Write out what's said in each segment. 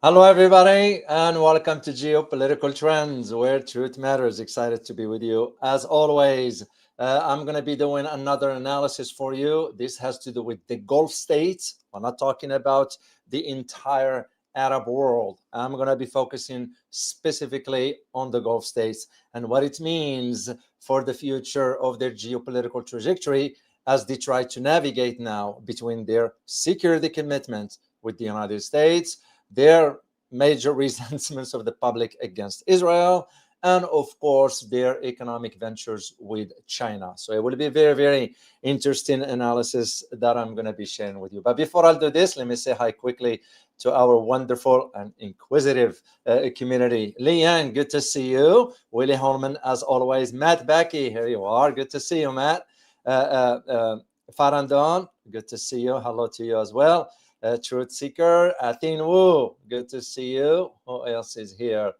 Hello, everybody, and welcome to Geopolitical Trends, where truth matters. Excited to be with you. As always, I'm going to be doing another analysis for you. This has to do with the Gulf states. We're not talking about the entire Arab world. I'm going to be focusing specifically on the Gulf states and what it means for the future of their geopolitical trajectory as they try to navigate now between their security commitment with the United States, their major resentments of the public against Israel, and of course, their economic ventures with China. So it will be a very, very interesting analysis that I'm going to be sharing with you. But before I do this, let me say hi quickly to our wonderful and inquisitive community. Leanne, good to see you. Willie Holman, as always. Matt Becky, here you are. Good to see you, Matt. Farandon, good to see you. Hello to you as well. Truth Seeker, Athene Wu, good to see you. Who else is here?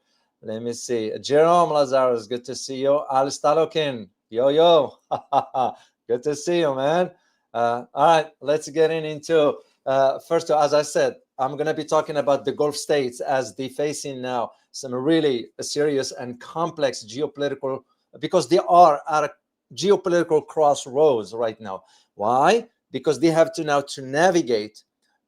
Let me see. Jerome Lazarus, good to see you. Al Stalokin, yo. Good to see you, man. All right, let's get into first, as I said, I'm going to be talking about the Gulf states as they facing now some really serious and complex geopolitical, because they are at a geopolitical crossroads right now. Why? Because they have to now to navigate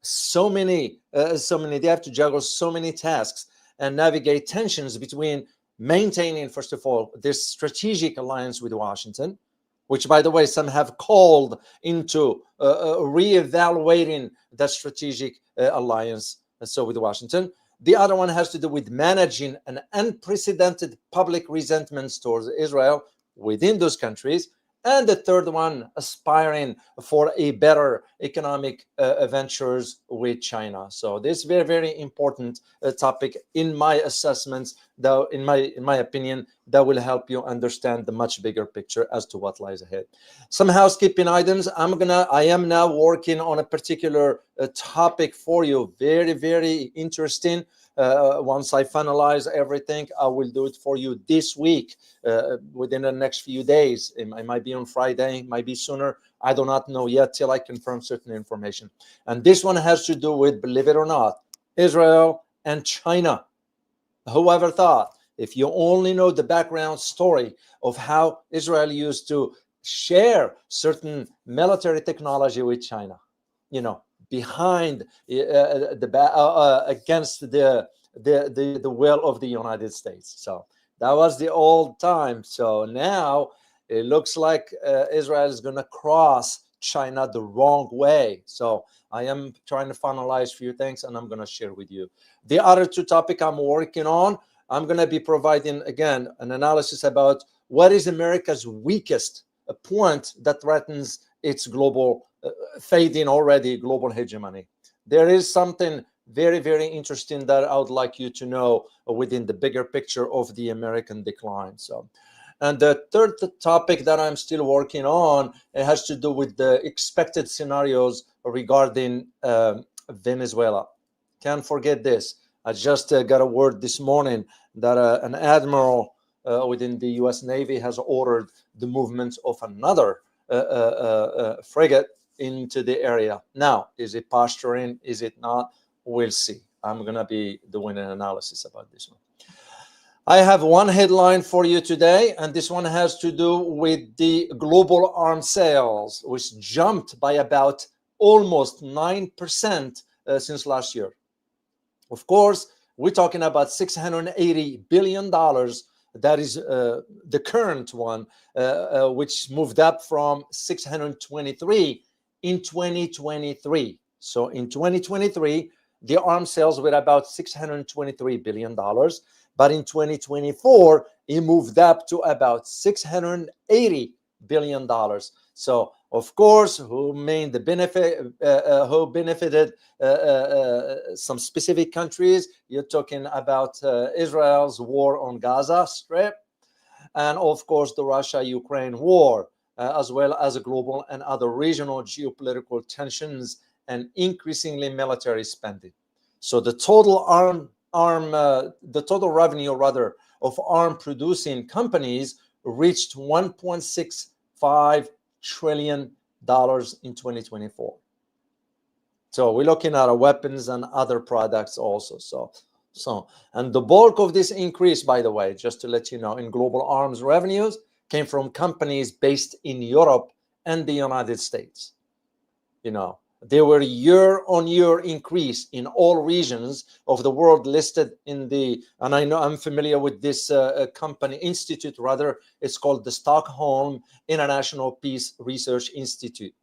so many, they have to juggle so many tasks and navigate tensions between maintaining, first of all, this strategic alliance with Washington, which, by the way, some have called into reevaluating that strategic alliance with Washington. The other one has to do with managing an unprecedented public resentments towards Israel within those countries. And the third one, aspiring for a better economic ventures with China. So this very, very important topic in my assessments, though, in my opinion, that will help you understand the much bigger picture as to what lies ahead. Some housekeeping items. I am now working on a particular topic for you. Very, very interesting. Once I finalize everything, I will do it for you this week, within the next few days. It might be on Friday, might be sooner. I do not know yet till I confirm certain information. And this one has to do with, believe it or not, Israel and China. Whoever thought, if you only know the background story of how Israel used to share certain military technology with China, behind against the will of the United States. So that was the old time. So now it looks like Israel is going to cross China the wrong way. So I am trying to finalize a few things, and I'm going to share with you. The other two topics I'm working on, I'm going to be providing, again, an analysis about what is America's weakest point that threatens its global fading already global hegemony. There is something very, very interesting that I would like you to know within the bigger picture of the American decline. So, and the third topic that I'm still working on, it has to do with the expected scenarios regarding Venezuela. Can't forget this. I just got a word this morning that an admiral within the U.S. Navy has ordered the movement of another frigate into the area. Now, is it posturing? Is it not? We'll see. I'm going to be doing an analysis about this one. I have one headline for you today, and this one has to do with the global arms sales, which jumped by about almost 9% since last year. Of course, we're talking about $680 billion. That is the current one, which moved up from 623 in 2023. So in 2023, the arms sales were about $623 billion. But in 2024, it moved up to about $680 billion. So, of course, who benefited some specific countries? You're talking about Israel's war on Gaza Strip, and of course the Russia-Ukraine war, as well as global and other regional geopolitical tensions and increasingly military spending. So the total the total revenue rather of arm producing companies reached $1.65 trillion in 2024. So we're looking at weapons and other products also. And the bulk of this increase, by the way, just to let you know, in global arms revenues came from companies based in Europe and the United States. There were year-on-year increase in all regions of the world listed in the, and I know I'm familiar with this company institute, rather, it's called the Stockholm International Peace Research Institute.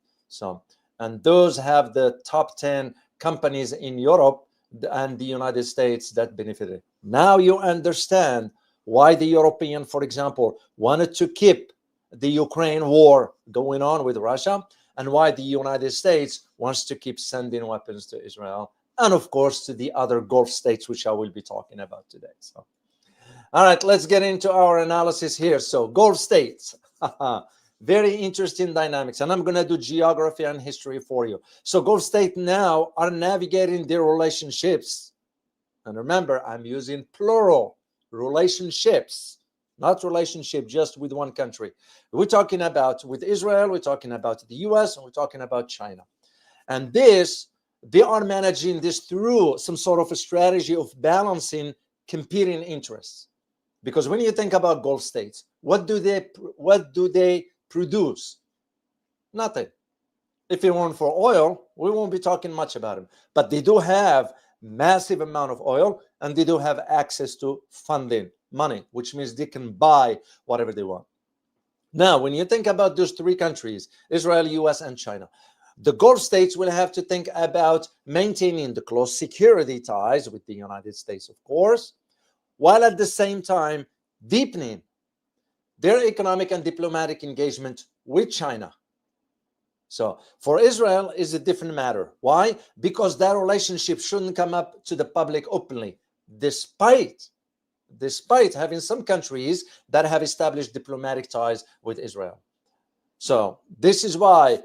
And those have the top 10 companies in Europe and the United States that benefited. Now you understand why the European, for example, wanted to keep the Ukraine war going on with Russia, and why the United States wants to keep sending weapons to Israel, and of course to the other Gulf states, which I will be talking about today. So, all right, let's get into our analysis here. So Gulf states, very interesting dynamics, and I'm going to do geography and history for you. So Gulf states now are navigating their relationships, and remember, I'm using plural relationships, not relationship just with one country. We're talking about with Israel, we're talking about the US, and we're talking about China. And this, they are managing this through some sort of a strategy of balancing competing interests. Because when you think about Gulf states, what do they produce? Nothing. If it weren't for oil, we won't be talking much about them. But they do have massive amount of oil, and they do have access to funding, money, which means they can buy whatever they want. Now, when you think about those three countries, Israel, US, and China, the Gulf states will have to think about maintaining the close security ties with the United States, of course, while at the same time deepening their economic and diplomatic engagement with China. So for Israel, is a different matter. Why? Because that relationship shouldn't come up to the public openly, despite having some countries that have established diplomatic ties with Israel. So this is why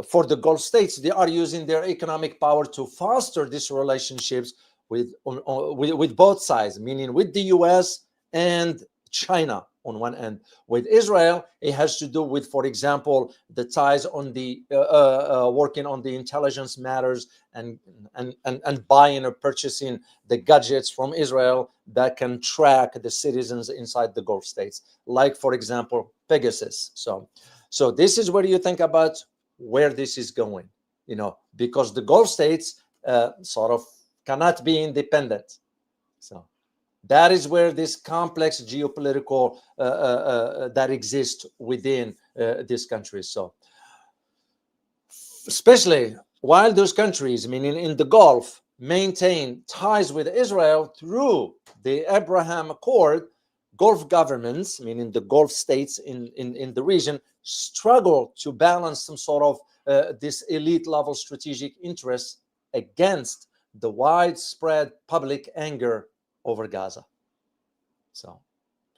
for the Gulf states, they are using their economic power to foster these relationships with both sides, meaning with the US and China on one end. With Israel, it has to do with, for example, the ties on the working on the intelligence matters and buying or purchasing the gadgets from Israel that can track the citizens inside the Gulf states, like, for example, Pegasus. So this is where you think about where this is going, because the Gulf states sort of cannot be independent. So that is where this complex geopolitical that exists within these countries. So especially while those countries, meaning in the Gulf, maintain ties with Israel through the Abraham Accord, Gulf governments, meaning the Gulf states in the region, struggle to balance some sort of this elite level strategic interests against the widespread public anger over Gaza. So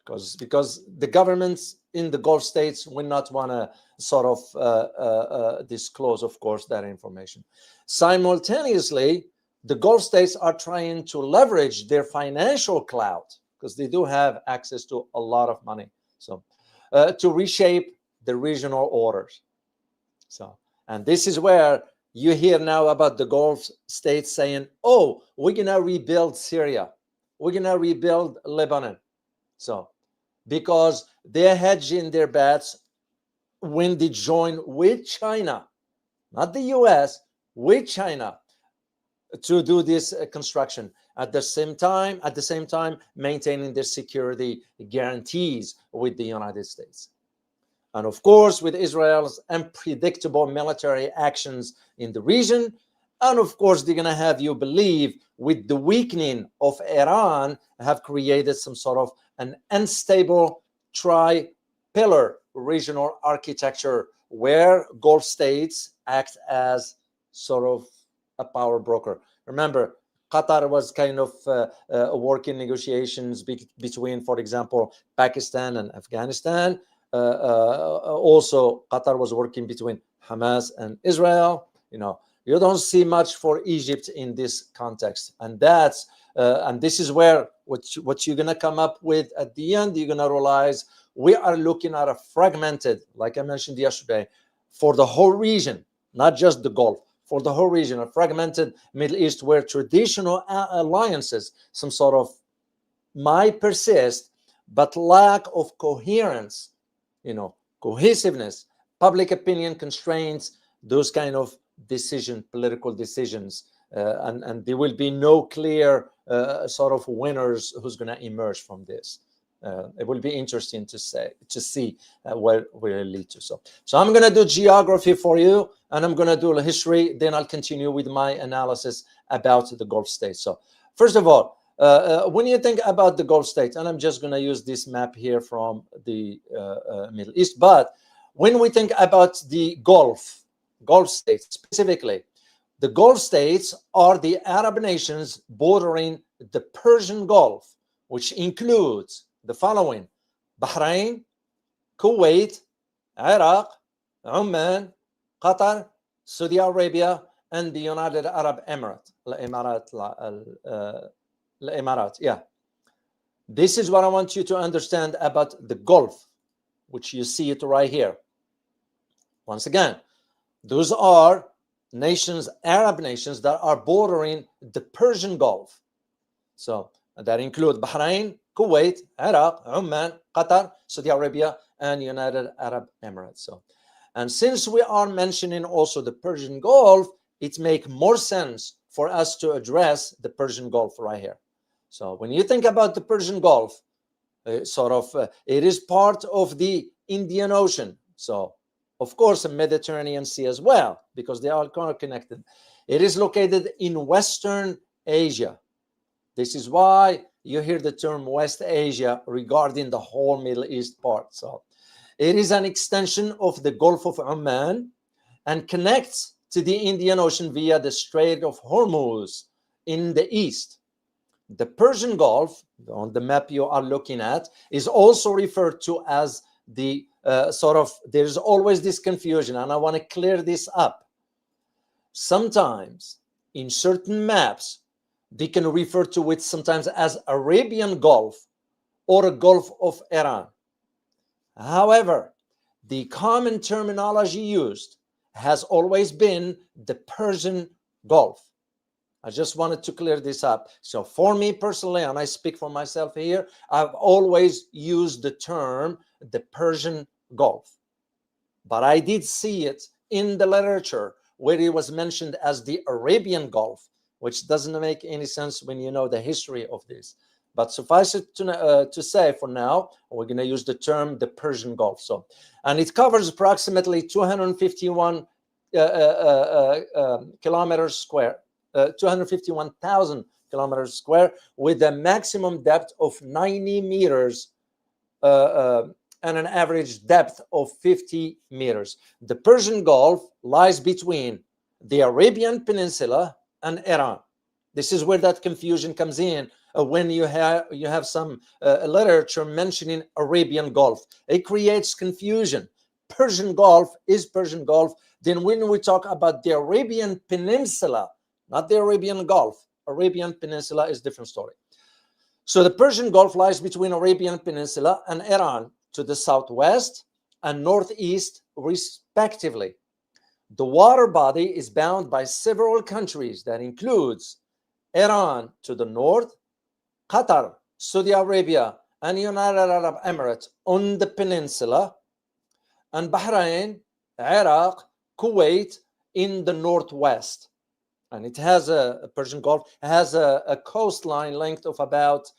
because the governments in the Gulf states will not want to sort of disclose, of course, that information. Simultaneously, the Gulf states are trying to leverage their financial clout, because they do have access to a lot of money, so to reshape the regional orders. So, and this is where you hear now about the Gulf states saying, oh, we're going to rebuild Syria. We're going to rebuild Lebanon. So, because they're hedging their bets when they join with China, not the US, with China, to do this construction. At the same time, maintaining their security guarantees with the United States. And of course, with Israel's unpredictable military actions in the region. And of course, they're going to have you believe with the weakening of Iran have created some sort of an unstable tri-pillar regional architecture where Gulf states act as sort of a power broker. Remember, Qatar was kind of working negotiations between, for example, Pakistan and Afghanistan. Also, Qatar was working between Hamas and Israel. You don't see much for Egypt in this context, and that's and this is where what you're gonna come up with at the end. You're gonna realize we are looking at a fragmented, like I mentioned yesterday, for the whole region, not just the Gulf, for the whole region, a fragmented Middle East where traditional alliances, some sort of, might persist, but lack of coherence, cohesiveness, public opinion constraints, those kind of political decisions, and there will be no clear sort of winners who's going to emerge from this. It will be interesting to see where it lead to. So I'm going to do geography for you, and I'm going to do history. Then I'll continue with my analysis about the Gulf states. So first of all, when you think about the Gulf states, and I'm just going to use this map here from the Middle East, but when we think about the Gulf states specifically, the Gulf states are the Arab nations bordering the Persian Gulf, which includes the following: Bahrain, Kuwait, Iraq, Oman, Qatar, Saudi Arabia, and the United Arab Emirates. Yeah. This is what I want you to understand about the Gulf, which you see it right here. Once again, those are nations, Arab nations, that are bordering the Persian Gulf. So that include Bahrain, Kuwait, Iraq, Oman, Qatar, Saudi Arabia, and United Arab Emirates. So, and since we are mentioning also the Persian Gulf, it makes more sense for us to address the Persian Gulf right here. So when you think about the Persian Gulf, it is part of the Indian Ocean. So of course, the Mediterranean Sea as well, because they are connected. It is located in Western Asia. This is why you hear the term West Asia regarding the whole Middle East part. So it is an extension of the Gulf of Oman and connects to the Indian Ocean via the Strait of Hormuz in the east. The Persian Gulf, on the map you are looking at, is also referred to as the there's always this confusion, and I want to clear this up. Sometimes in certain maps, they can refer to it sometimes as Arabian Gulf or a Gulf of Iran. However, the common terminology used has always been the Persian Gulf. I just wanted to clear this up. So for me personally, and I speak for myself here, I've always used the term the Persian Gulf. But I did see it in the literature where it was mentioned as the Arabian Gulf, which doesn't make any sense when you know the history of this. But suffice it to say, for now, we're going to use the term the Persian Gulf. So, and it covers approximately 251 kilometers square, 251,000 kilometers square, with a maximum depth of 90 meters and an average depth of 50 meters. The Persian Gulf lies between the Arabian Peninsula and Iran. This is where that confusion comes in when you have some literature mentioning Arabian Gulf. It creates confusion. Persian Gulf is Persian Gulf. Then when we talk about the Arabian Peninsula, not the Arabian Gulf, Arabian Peninsula is a different story. So the Persian Gulf lies between Arabian Peninsula and Iran to the southwest and northeast, respectively. The water body is bound by several countries that includes Iran to the north, Qatar, Saudi Arabia, and United Arab Emirates on the peninsula, and Bahrain, Iraq, Kuwait in the northwest. And it has a Persian Gulf has a coastline length of about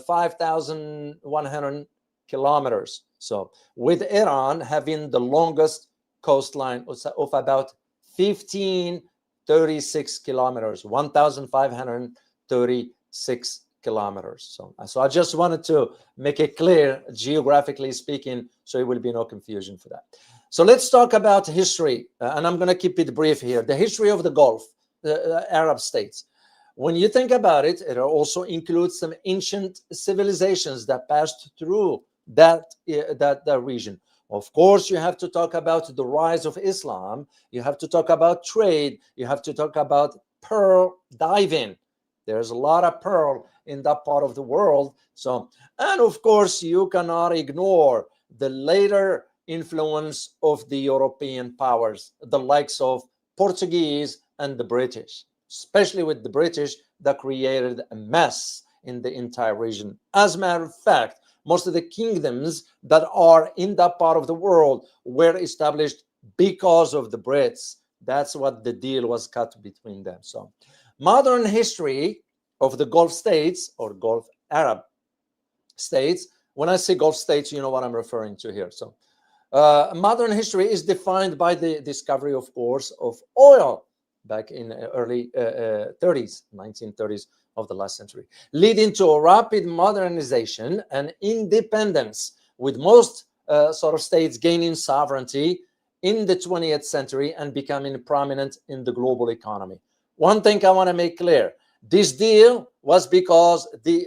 5,100 kilometers. So with Iran having the longest coastline of about 1,536 kilometers, 1,536 kilometers. So I just wanted to make it clear, geographically speaking, so it will be no confusion for that. So let's talk about history, and I'm going to keep it brief here. The history of the Gulf, the Arab states. When you think about it, it also includes some ancient civilizations that passed through that region. Of course, you have to talk about the rise of Islam. You have to talk about trade. You have to talk about pearl diving. There's a lot of pearl in that part of the world. So, and of course, you cannot ignore the later influence of the European powers, the likes of Portuguese, and the British, especially with the British, that created a mess in the entire region. As a matter of fact, most of the kingdoms that are in that part of the world were established because of the Brits. That's what the deal was cut between them. So modern history of the Gulf states or Gulf Arab states, when I say Gulf states, you know what I'm referring to here. So modern history is defined by the discovery, of course, of oil back in early 30s, 1930s of the last century, leading to a rapid modernization and independence, with most sort of states gaining sovereignty in the 20th century and becoming prominent in the global economy. One thing I want to make clear: this deal was because the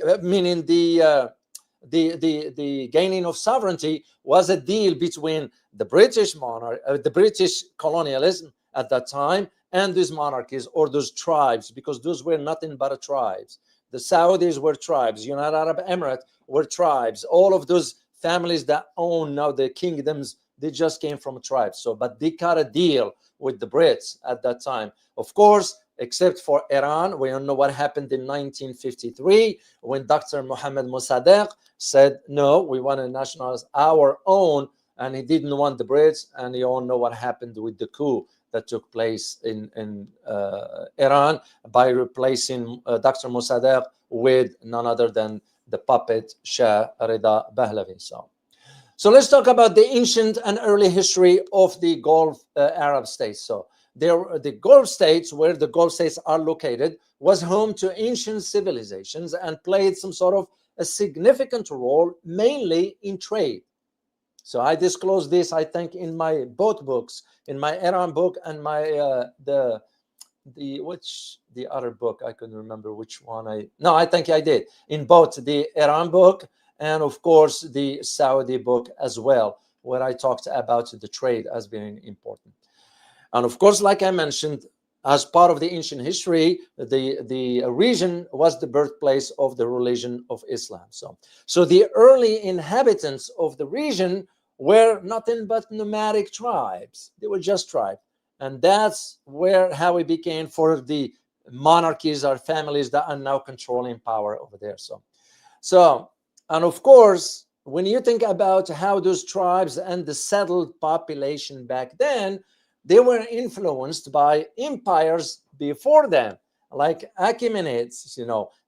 gaining of sovereignty was a deal between the British monarch, the British colonialism at that time, and these monarchies or those tribes, because those were nothing but tribes. The Saudis were tribes, United Arab Emirates were tribes. All of those families that own now the kingdoms, they just came from tribes. So, but they cut a deal with the Brits at that time. Of course, except for Iran, we don't know what happened in 1953 when Dr. Mohammed Mossadegh said, no, we want to nationalize our own, and he didn't want the Brits, and you all know what happened with the coup that took place in Iran by replacing Dr. Mossadegh with none other than the puppet Shah Rida Pahlavi. So let's talk about the ancient and early history of the Gulf Arab states. So the Gulf states, where the Gulf states are located, was home to ancient civilizations and played some sort of a significant role, mainly in trade. So I disclosed this, I think, in my both books, in my Iran book and my the other book, I couldn't remember which one I think I did, in both the Iran book and of course the Saudi book as well, where I talked about the trade as being important. And of course, like I mentioned, as part of the ancient history, the region was the birthplace of the religion of Islam. So the early inhabitants of the region were nothing but nomadic tribes. They were just tribes. And that's how it became for the monarchies or families that are now controlling power over there. So, and of course, when you think about how those tribes and the settled population back then, they were influenced by empires before them, like Achaemenids,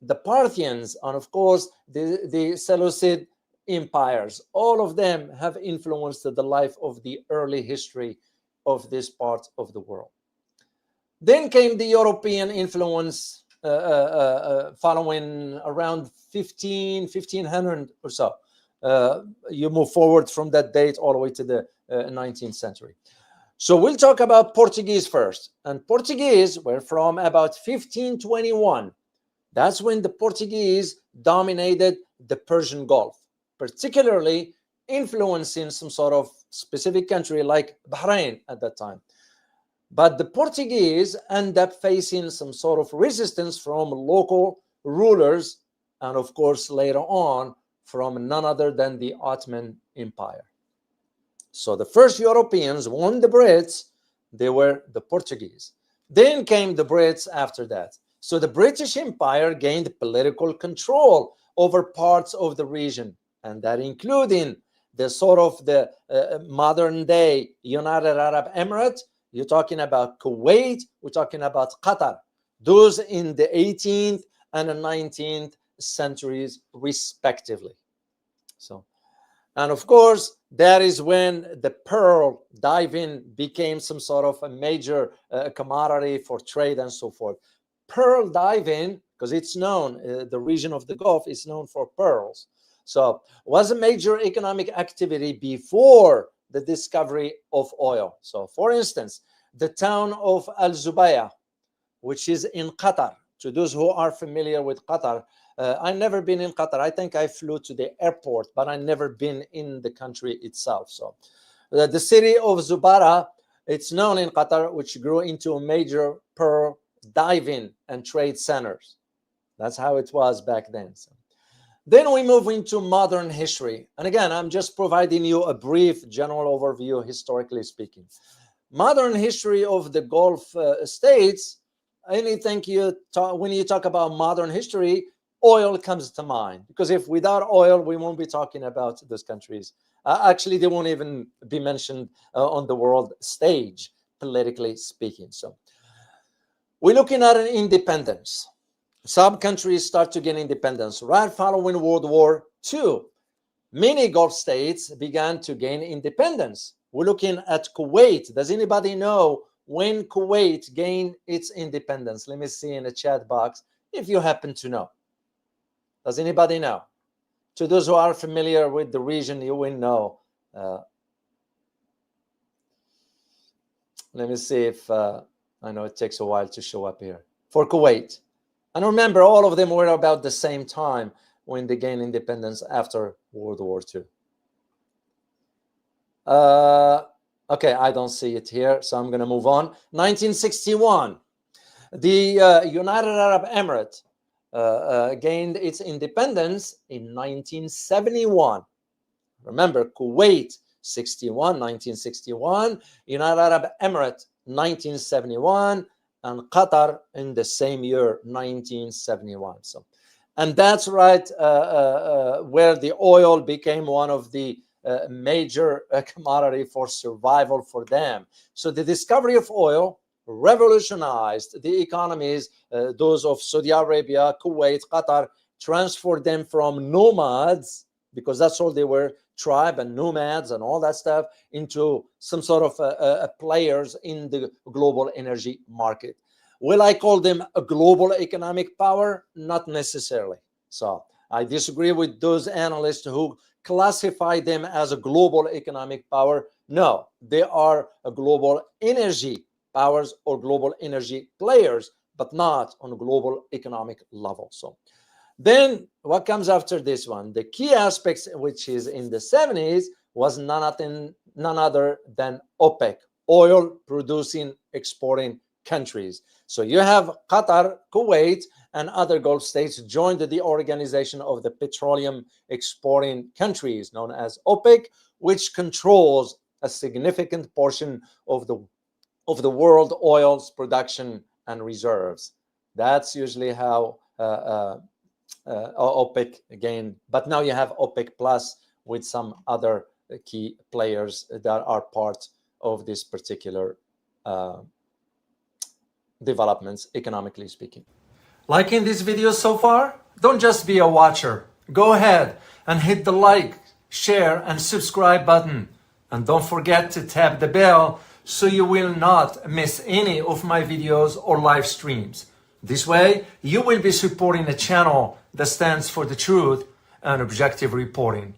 the Parthians, and of course, the Seleucid empires. All of them have influenced the life of the early history of this part of the world. Then came the European influence following around 1500 or so. You move forward from that date all the way to the 19th century. So we'll talk about Portuguese first. And Portuguese were from about 1521. That's when the Portuguese dominated the Persian Gulf, particularly influencing some sort of specific country like Bahrain at that time. But the Portuguese end up facing some sort of resistance from local rulers, and of course later on from none other than the Ottoman Empire. So the first Europeans won the Brits, they were the Portuguese. Then came the Brits after that. So the British Empire gained political control over parts of the region, and that including the sort of the modern day United Arab Emirates. You're talking about Kuwait, we're talking about Qatar. Those in the 18th and the 19th centuries respectively. And of course, that is when the pearl diving became some sort of a major commodity for trade and so forth. Pearl diving, because it's known, the region of the Gulf is known for pearls. So was a major economic activity before the discovery of oil. So for instance, the town of Al Zubayah, which is in Qatar. To those who are familiar with Qatar, I've never been in Qatar. I think I flew to the airport, but I've never been in the country itself. So the city of Zubarah, it's known in Qatar, which grew into a major pearl diving and trade centers. That's how it was back then. So then we move into modern history. And again, I'm just providing you a brief general overview, historically speaking. modern history of the Gulf states, anything when you talk about modern history, oil comes to mind, because if without oil, we won't be talking about those countries. Actually, they won't even be mentioned on the world stage, politically speaking. So we're looking at an independence. Some countries start to gain independence right following World War II. Many Gulf states began to gain independence. We're looking at Kuwait. Does anybody know when Kuwait gained its independence? Let me see in the chat box if you happen to know. Does anybody know? To those who are familiar with the region, you will know. Let me see if I know it takes a while to show up here. For Kuwait. And remember, all of them were about the same time when they gained independence after World War II. Okay, I don't see it here, so I'm going to move on. 1961, the United Arab Emirates gained its independence in 1971. Remember, Kuwait, 1961, United Arab Emirates, 1971, and Qatar in the same year, 1971. So, and that's right where the oil became one of the major commodity for survival for them. So the discovery of oil revolutionized the economies, those of Saudi Arabia, Kuwait, Qatar, transferred them from nomads, because that's all they were, tribe and nomads and all that stuff, into some sort of players in the global energy market. Will I call them a global economic power? Not necessarily. So I disagree with those analysts who classify them as a global economic power. No, they are a global energy powers or global energy players, but not on a global economic level. So then what comes after this one? The key aspects, which is in the 70s, was none other than OPEC, oil producing, exporting countries. So you have Qatar, Kuwait, and other Gulf states joined the organization of the petroleum exporting countries known as OPEC, which controls a significant portion of the world oil's production and reserves. That's usually how OPEC gained. But now you have OPEC Plus with some other key players that are part of this particular developments, economically speaking. Liking this video so far? Don't just be a watcher. Go ahead and hit the like, share, and subscribe button. And don't forget to tap the bell so you will not miss any of my videos or live streams. This way, you will be supporting a channel that stands for the truth and objective reporting.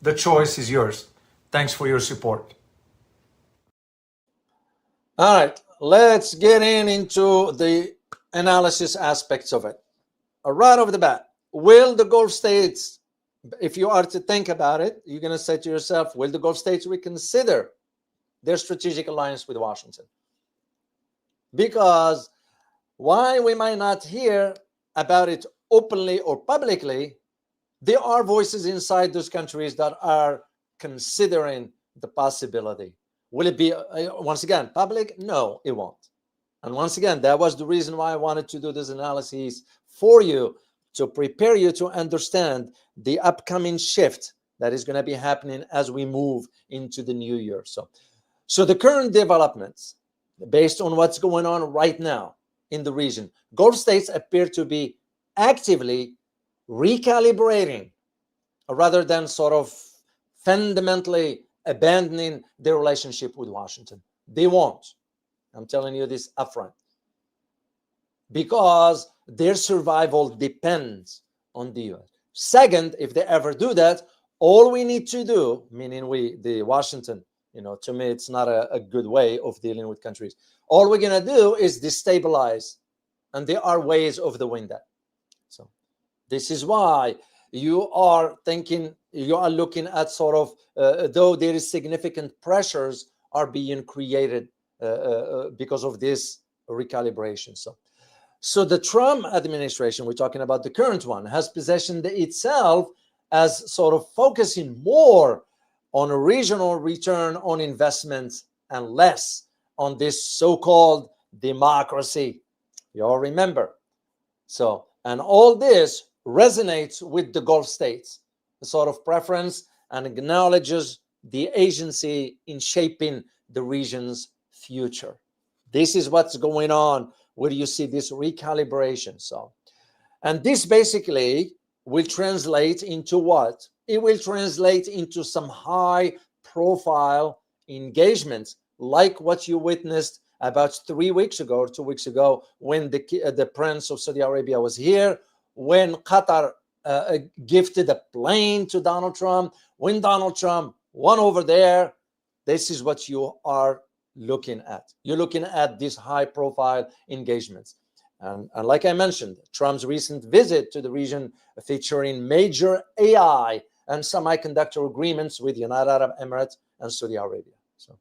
The choice is yours. Thanks for your support. All right, let's get into the analysis aspects of it. Right off the bat, will the Gulf states, if you are to think about it, you're going to say to yourself, will the Gulf states reconsider their strategic alliance with Washington? Because why we might not hear about it openly or publicly, there are voices inside those countries that are considering the possibility. Will it be, once again, public? No, it won't. And once again, that was the reason why I wanted to do this analysis for you, to prepare you to understand the upcoming shift that is going to be happening as we move into the new year. So the current developments, based on what's going on right now in the region, Gulf states appear to be actively recalibrating rather than sort of fundamentally abandoning their relationship with Washington. They won't. I'm telling you this upfront. Because their survival depends on the US. Second, if they ever do that, all we need to do, meaning the Washington, to me, it's not a good way of dealing with countries. All we're going to do is destabilize. And there are ways of doing that. So this is why you are looking at sort of, though there is significant pressures are being created because of this recalibration. So the Trump administration, we're talking about the current one, has positioned itself as sort of focusing more on a regional return on investments and less on this so-called democracy. You all remember. So, and all this resonates with the Gulf states, the sort of preference, and acknowledges the agency in shaping the region's future. This is what's going on where you see this recalibration. So, and this basically will translate into what? It will translate into some high profile engagements like what you witnessed about 3 weeks ago or 2 weeks ago when the Prince of Saudi Arabia was here, when Qatar gifted a plane to Donald Trump, when Donald Trump won over there. This is what you are looking at. You're looking at these high profile engagements. And like I mentioned, Trump's recent visit to the region featuring major AI and semiconductor agreements with United Arab Emirates and Saudi Arabia. So,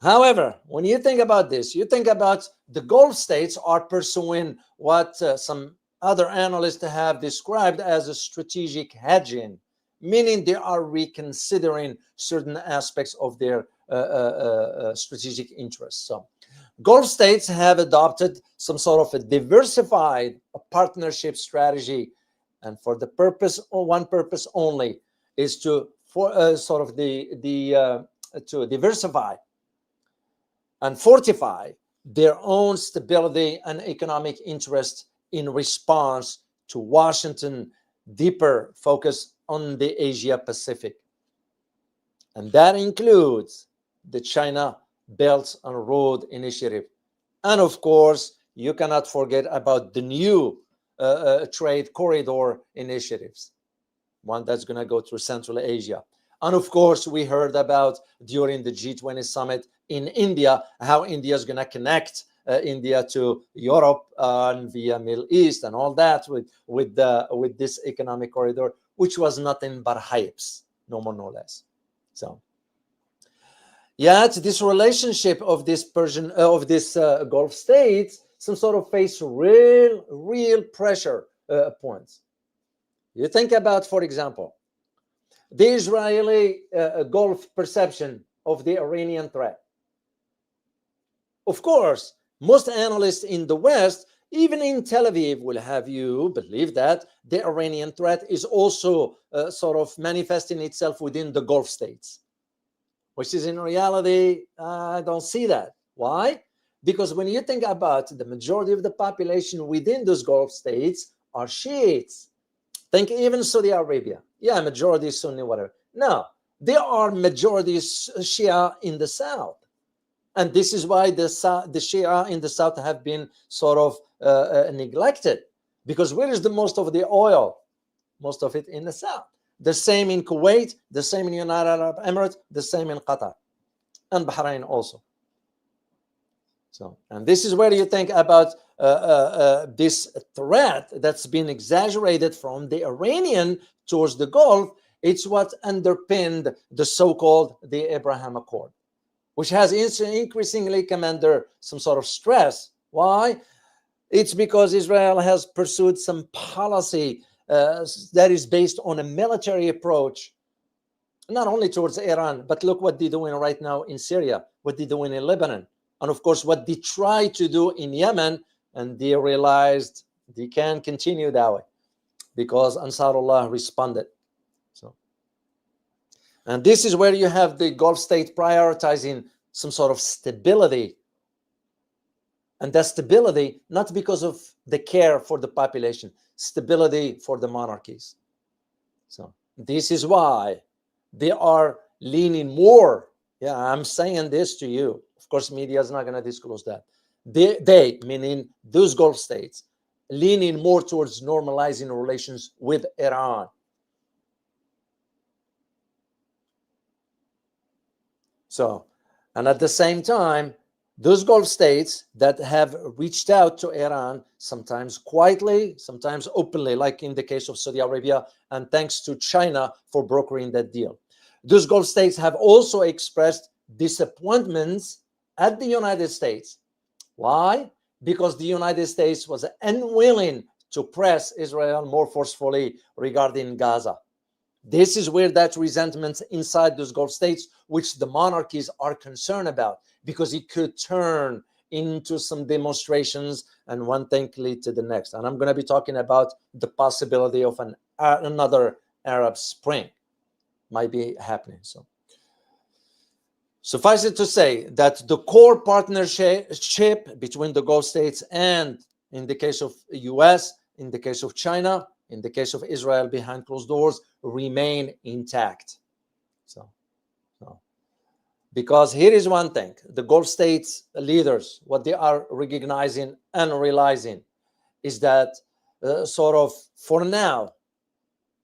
however, when you think about this, you think about the Gulf states are pursuing what some other analysts have described as a strategic hedging, meaning they are reconsidering certain aspects of their strategic interests. So, Gulf states have adopted some sort of a diversified partnership strategy, and for the purpose, or one purpose only, is to to diversify and fortify their own stability and economic interest in response to Washington's deeper focus on the Asia Pacific. And that includes the China Belt and Road Initiative. And of course, you cannot forget about the new trade corridor initiatives, one that's going to go through Central Asia. And of course, we heard about during the G20 summit in India, how India is going to connect India to Europe and via Middle East and all that with this economic corridor, which was nothing but hypes, no more, no less. So, yet this relationship of this Persian Gulf states, some sort of face real pressure points. You think about, for example, the Israeli Gulf perception of the Iranian threat. Of course, most analysts in the West, even in Tel Aviv, will have you believe that the Iranian threat is also sort of manifesting itself within the Gulf states, which is in reality, I don't see that. Why? Because when you think about the majority of the population within those Gulf states are Shiites. Think even Saudi Arabia. Yeah, majority Sunni, whatever. No, there are majority Shia in the south. And this is why the Shia in the south have been sort of neglected. Because where is the most of the oil? Most of it in the south. The same in Kuwait, the same in United Arab Emirates, the same in Qatar, and Bahrain also. So, and this is where you think about this threat that's been exaggerated from the Iranian towards the Gulf. It's what underpinned the so-called the Abraham Accord, which has increasingly come under some sort of stress. Why? It's because Israel has pursued some policy that is based on a military approach, not only towards Iran, but look what they're doing right now in Syria, what they're doing in Lebanon, and of course what they tried to do in Yemen, and they realized they can't continue that way because Ansarullah responded. So, and this is where you have the Gulf state prioritizing some sort of stability, and that stability not because of the care for the population, stability for the monarchies. So this is why they are leaning more. Yeah, I'm saying this to you. Of course, media is not going to disclose that. They, meaning those Gulf states, leaning more towards normalizing relations with Iran. So, and at the same time, those Gulf states that have reached out to Iran, sometimes quietly, sometimes openly, like in the case of Saudi Arabia, and thanks to China for brokering that deal. Those Gulf states have also expressed disappointments at the United States. Why? Because the United States was unwilling to press Israel more forcefully regarding Gaza. This is where that resentment inside those Gulf states, which the monarchies are concerned about, because it could turn into some demonstrations and one thing lead to the next. And I'm going to be talking about the possibility of another Arab Spring might be happening. So suffice it to say that the core partnership between the Gulf states and, in the case of the US, in the case of China, in the case of Israel behind closed doors, remain intact. So because here is one thing, the Gulf states leaders, what they are recognizing and realizing is that sort of for now,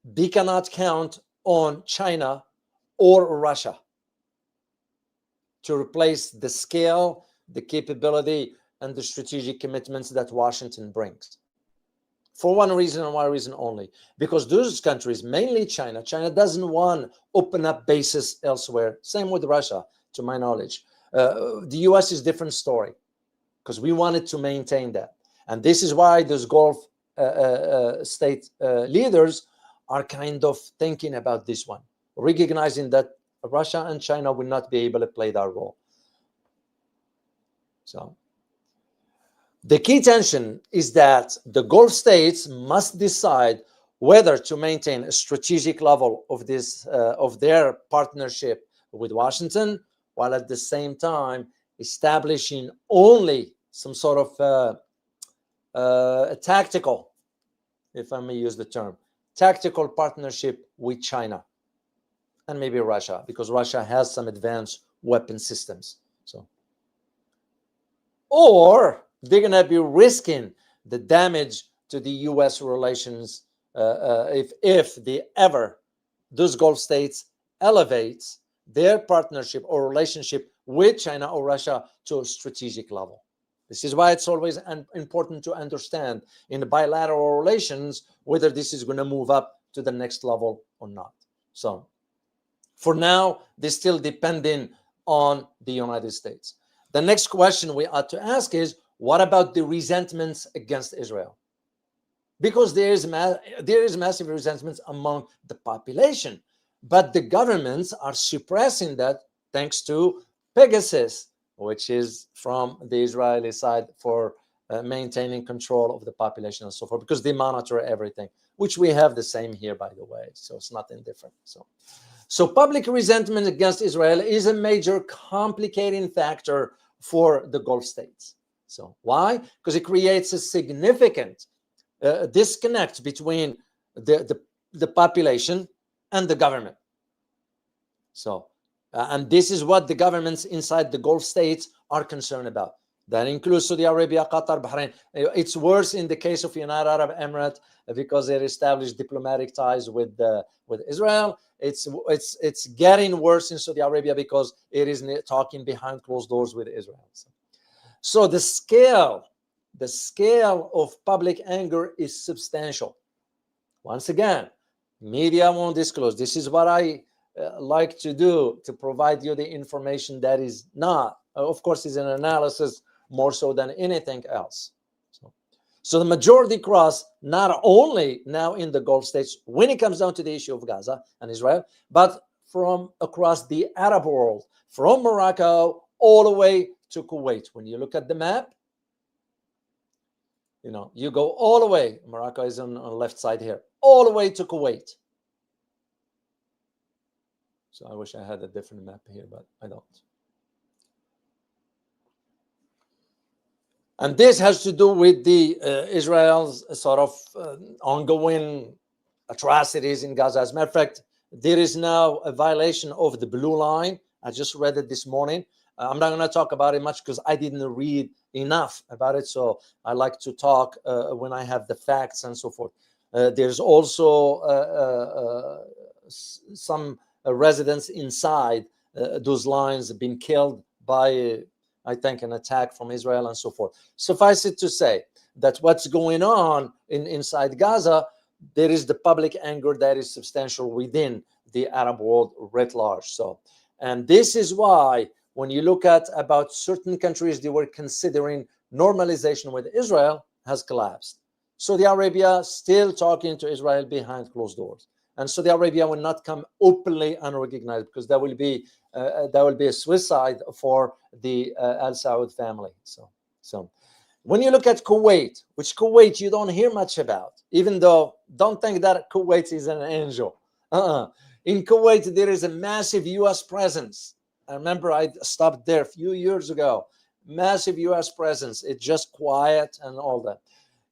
they cannot count on China or Russia to replace the scale, the capability, and the strategic commitments that Washington brings. For one reason and one reason only, because those countries, mainly China doesn't want to open up bases elsewhere. Same with Russia, to my knowledge. The US is a different story, because we wanted to maintain that. And this is why those Gulf state leaders are kind of thinking about this one, recognizing that Russia and China will not be able to play that role. So the key tension is that the Gulf states must decide whether to maintain a strategic level of this of their partnership with Washington, while at the same time establishing only some sort of a tactical, if I may use the term, tactical partnership with China and maybe Russia, because Russia has some advanced weapon systems. So, or they're going to be risking the damage to the U.S. relations if they ever, those Gulf states, elevates their partnership or relationship with China or Russia to a strategic level. This is why it's always important to understand in the bilateral relations whether this is going to move up to the next level or not. So for now, they're still depending on the United States. The next question we ought to ask is, what about the resentments against Israel? Because there is massive resentments among the population, but the governments are suppressing that thanks to Pegasus, which is from the Israeli side for maintaining control of the population and so forth, because they monitor everything, which we have the same here, by the way. So it's nothing different. So public resentment against Israel is a major complicating factor for the Gulf states. So why? Because it creates a significant disconnect between the population and the government. So, and this is what the governments inside the Gulf states are concerned about. That includes Saudi Arabia, Qatar, Bahrain. It's worse in the case of United Arab Emirates because they established diplomatic ties with Israel. It's getting worse in Saudi Arabia because it is talking behind closed doors with Israel. So the scale of public anger is substantial. Once again, media won't disclose. This is what I like to do, to provide you the information that is not, of course, is an analysis more so than anything else. So the majority cross not only now in the Gulf states when it comes down to the issue of Gaza and Israel, but from across the Arab world, from Morocco all the way to Kuwait. When you look at the map, you go all the way. Morocco is on the left side here, all the way to Kuwait. So I wish I had a different map here, but I don't. And this has to do with the Israel's sort of ongoing atrocities in Gaza. As a matter of fact, there is now a violation of the blue line. I just read it this morning. I'm not going to talk about it much because I didn't read enough about it. So I like to talk when I have the facts and so forth. There's also some residents inside those lines have been killed by, I think, an attack from Israel and so forth. Suffice it to say that what's going on inside Gaza, there is the public anger that is substantial within the Arab world writ large. So, and this is why when you look at about certain countries they were considering normalization with Israel has collapsed. Saudi Arabia still talking to Israel behind closed doors. and Saudi Arabia will not come openly unrecognized, because that will be a suicide for the Al Saud family. So when you look at Kuwait, which Kuwait you don't hear much about, even though don't think that Kuwait is an angel. In Kuwait, there is a massive U.S. presence. I remember I stopped there a few years ago. Massive U.S. presence. It's just quiet and all that.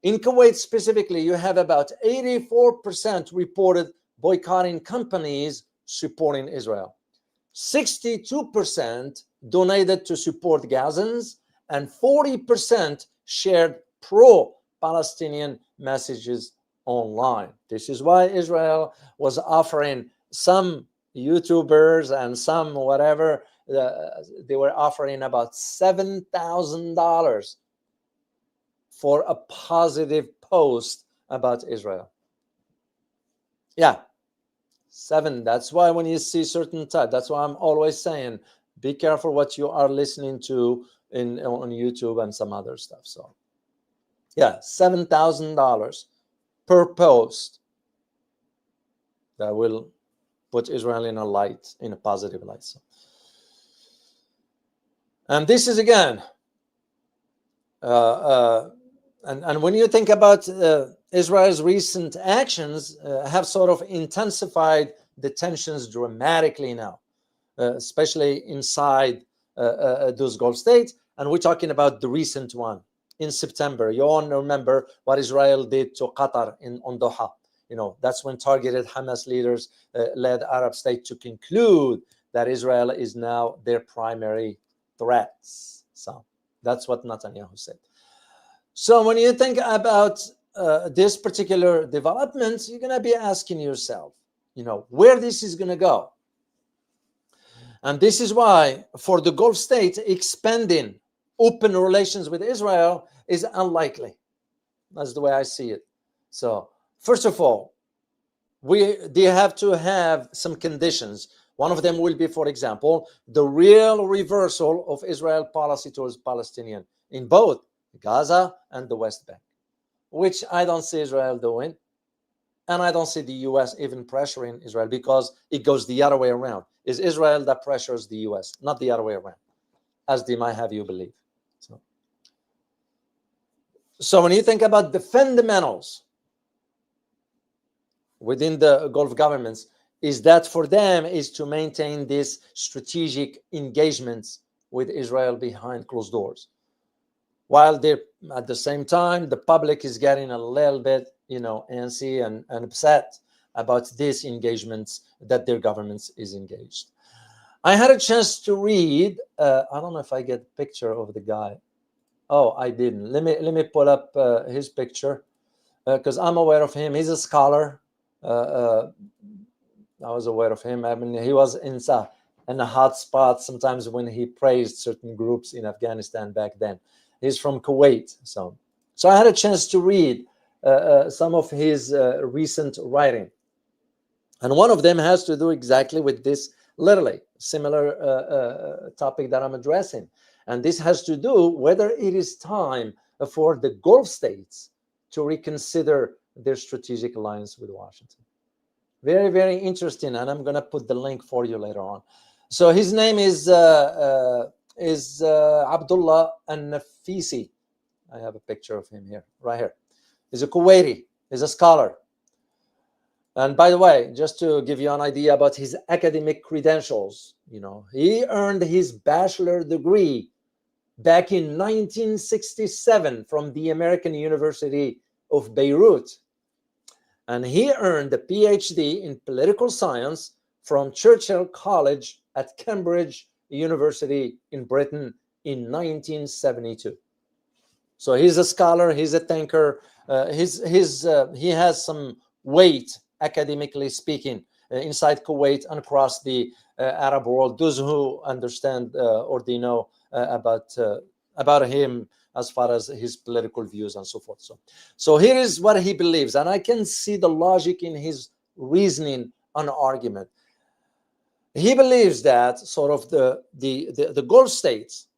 In Kuwait specifically, you have about 84% reported boycotting companies supporting Israel. 62% donated to support Gazans, and 40% shared pro-Palestinian messages online. This is why Israel was offering some YouTubers and some whatever, they were offering about $7,000 for a positive post about Israel. Yeah, 7. That's why when you see certain type, that's why I'm always saying, be careful what you are listening to on YouTube and some other stuff. So yeah, $7,000 per post that will put Israel in a positive light. So, and this is again, and when you think about Israel's recent actions, have sort of intensified the tensions dramatically now, especially inside those Gulf states. And we're talking about the recent one in September. You all remember what Israel did to Qatar on Doha. That's when targeted Hamas leaders led Arab states to conclude that Israel is now their primary threats. So that's what Netanyahu said. So when you think about this particular development, you're going to be asking yourself, where this is going to go. And this is why for the Gulf states, expanding open relations with Israel is unlikely. That's the way I see it. So first of all, they have to have some conditions. One of them will be, for example, the real reversal of Israel policy towards Palestinian in both Gaza and the West Bank, which I don't see Israel doing. And I don't see the U.S. even pressuring Israel, because it goes the other way around. It's Israel that pressures the U.S., not the other way around, as they might have you believe. So when you think about the fundamentals within the Gulf governments, is that for them is to maintain this strategic engagements with Israel behind closed doors, while they're at the same time the public is getting a little bit antsy and upset about these engagements that their governments is engaged. I had a chance to read, I don't know if I get a picture of the guy. Oh, I didn't. Let me pull up his picture, because I'm aware of him. He's a scholar. I was aware of him. I mean, he was in a hot spot sometimes when he praised certain groups in Afghanistan back then. He's from Kuwait. So I had a chance to read some of his recent writing. And one of them has to do exactly with this, literally similar topic that I'm addressing. And this has to do whether it is time for the Gulf states to reconsider their strategic alliance with Washington. Very, very interesting. And I'm going to put the link for you later on. So his name is Abdullah An-Nafisi. I have a picture of him here, right here. He's a Kuwaiti. He's a scholar. And by the way, just to give you an idea about his academic credentials, he earned his bachelor degree back in 1967 from the American University of Beirut. And he earned a PhD in political science from Churchill College at Cambridge University in Britain in 1972. So he's a scholar, he's a thinker, he has some weight, academically speaking, inside Kuwait and across the Arab world. Those who understand or they know about him as far as his political views and so forth. So here is what he believes, and I can see the logic in his reasoning and argument. He believes that sort of the Gulf states,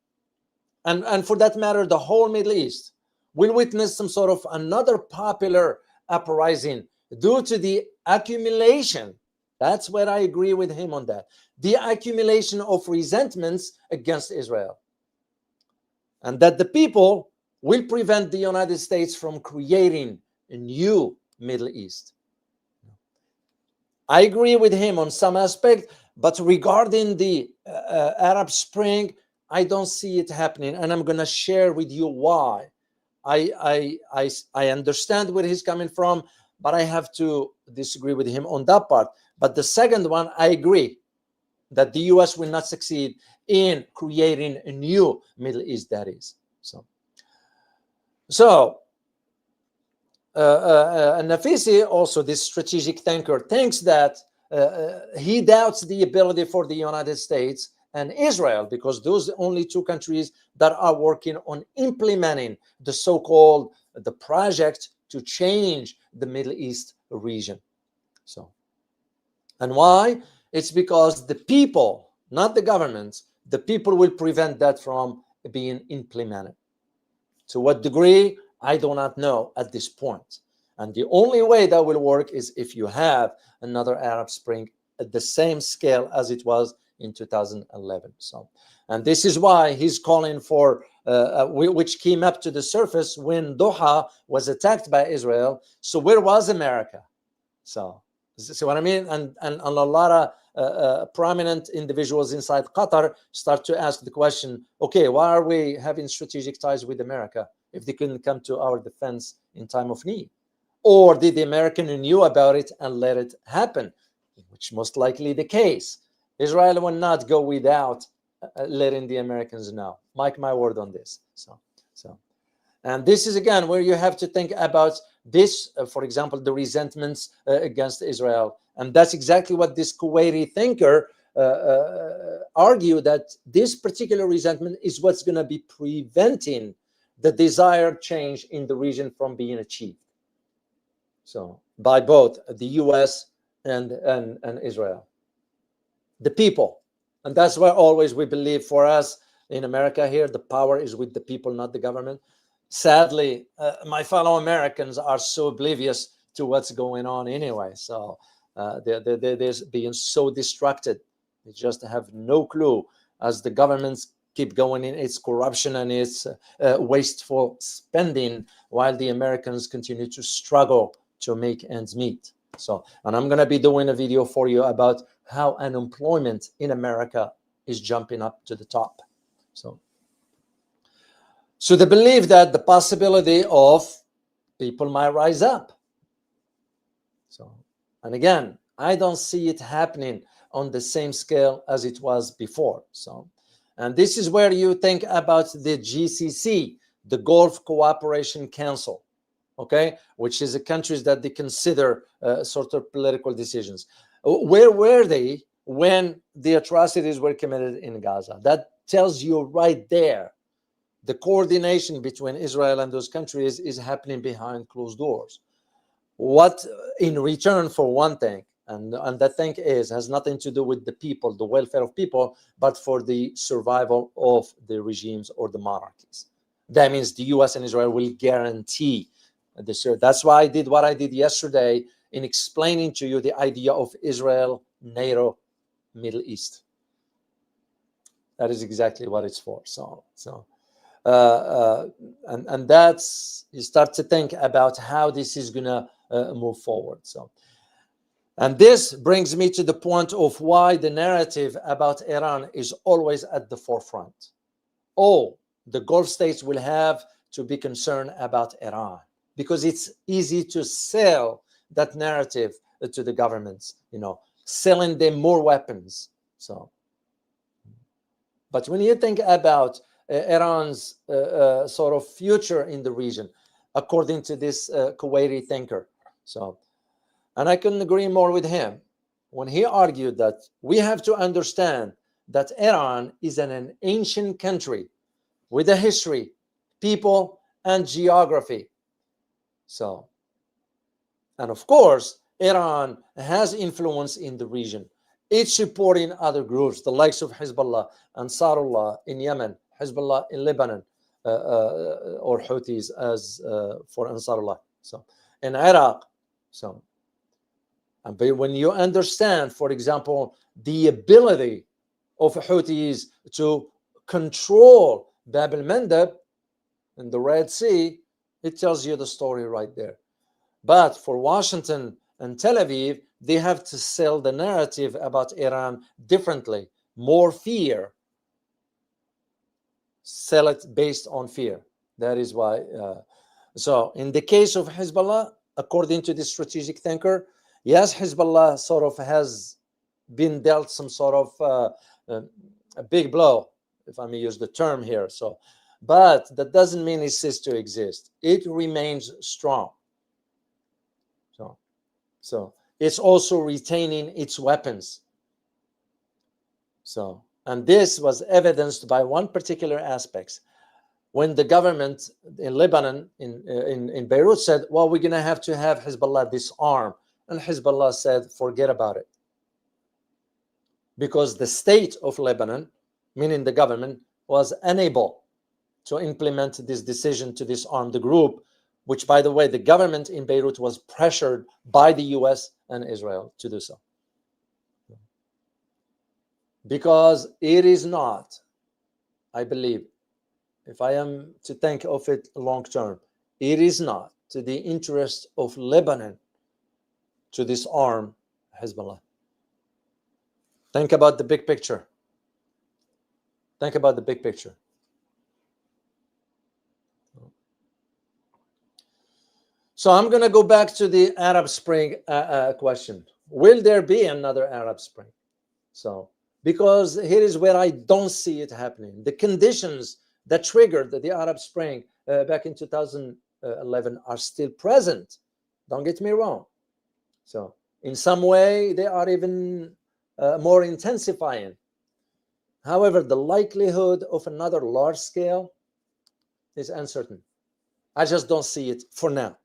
and for that matter, the whole Middle East, will witness some sort of another popular uprising due to the accumulation. That's where I agree with him on that. The accumulation of resentments against Israel. And that the people will prevent the United States from creating a new Middle East. I agree with him on some aspect, but regarding the Arab Spring, I don't see it happening. And I'm going to share with you why. I understand where he's coming from, but I have to disagree with him on that part. But the second one, I agree that the US will not succeed in creating a new Middle East, that is. Nafisi, also this strategic thinker, thinks that he doubts the ability for the United States and Israel, because those are the only two countries that are working on implementing the so-called the project to change the Middle East region. And why? It's because the people, not the governments, the people will prevent that from being implemented. To what degree, I do not know at this point. And the only way that will work is if you have another Arab Spring at the same scale as it was in 2011. And this is why he's calling for, which came up to the surface when Doha was attacked by Israel. So where was America? See what I mean? And a lot of prominent individuals inside Qatar start to ask the question, okay, why are we having strategic ties with America if they couldn't come to our defense in time of need? Or did the American knew about it and let it happen, which most likely the case. Israel will not go without letting the Americans know. Mark my word on this. And this is, again, where you have to think about this, for example, the resentments against Israel. And that's exactly what this Kuwaiti thinker argued, that this particular resentment is what's going to be preventing the desired change in the region from being achieved. By both the US and Israel. The people. And that's where always we believe, for us in America here, the power is with the people, not the government. Sadly, my fellow Americans are so oblivious to what's going on anyway. They're being so distracted. They just have no clue as the governments keep going in its corruption and its wasteful spending, while the Americans continue to struggle to make ends meet. And I'm going to be doing a video for you about how unemployment in America is jumping up to the top. So they believe that the possibility of people might rise up. And again, I don't see it happening on the same scale as it was before. And this is where you think about the GCC, the Gulf Cooperation Council, okay, which is the countries that they consider sort of political decisions. Where were they when the atrocities were committed in Gaza? That tells you right there the coordination between Israel and those countries is happening behind closed doors. What in return for one thing, and that thing has nothing to do with the people, the welfare of people, but for the survival of the regimes or the monarchies. That means the US and Israel will guarantee this. That's why I did what I did yesterday in explaining to you the idea of Israel, NATO, Middle East. That is exactly what it's for. And that's, you start to think about how this is going to move forward. And this brings me to the point of why the narrative about Iran is always at the forefront. Oh, the Gulf states will have to be concerned about Iran, because it's easy to sell that narrative to the governments, selling them more weapons. But when you think about Iran's sort of future in the region, according to this Kuwaiti thinker. And I couldn't agree more with him when he argued that we have to understand that Iran is an ancient country with a history, people, and geography. And of course, Iran has influence in the region. It's supporting other groups, the likes of Hezbollah, Ansarullah in Yemen, Hezbollah in Lebanon, or Houthis as for Ansarullah. In Iraq, But when you understand, for example, the ability of Houthis to control Bab el-Mandeb and the Red Sea, it tells you the story right there. But for Washington and Tel Aviv, they have to sell the narrative about Iran differently, more fear. Sell it based on fear. That is why. So in the case of Hezbollah, according to the strategic thinker, yes, Hezbollah sort of has been dealt some sort of a big blow, if I may use the term here. So, but that doesn't mean it ceases to exist. It remains strong. So it's also retaining its weapons. So, and this was evidenced by one particular aspect. When the government in Lebanon, in Beirut said, well, we're going to have Hezbollah disarm. And Hezbollah said, forget about it. Because the state of Lebanon, meaning the government, was unable to implement this decision to disarm the group, which, by the way, the government in Beirut was pressured by the US and Israel to do so. Because it is not, I believe, if I am to think of it long term, it is not to the interest of Lebanon to disarm Hezbollah. Think about the big picture. Think about the big picture. So I'm going to go back to the Arab Spring question. Will there be another Arab Spring? So, because here is where I don't see it happening. The conditions that triggered the Arab Spring back in 2011 are still present. Don't get me wrong. So in some way, they are even more intensifying. However, the likelihood of another large scale is uncertain. I just don't see it for now.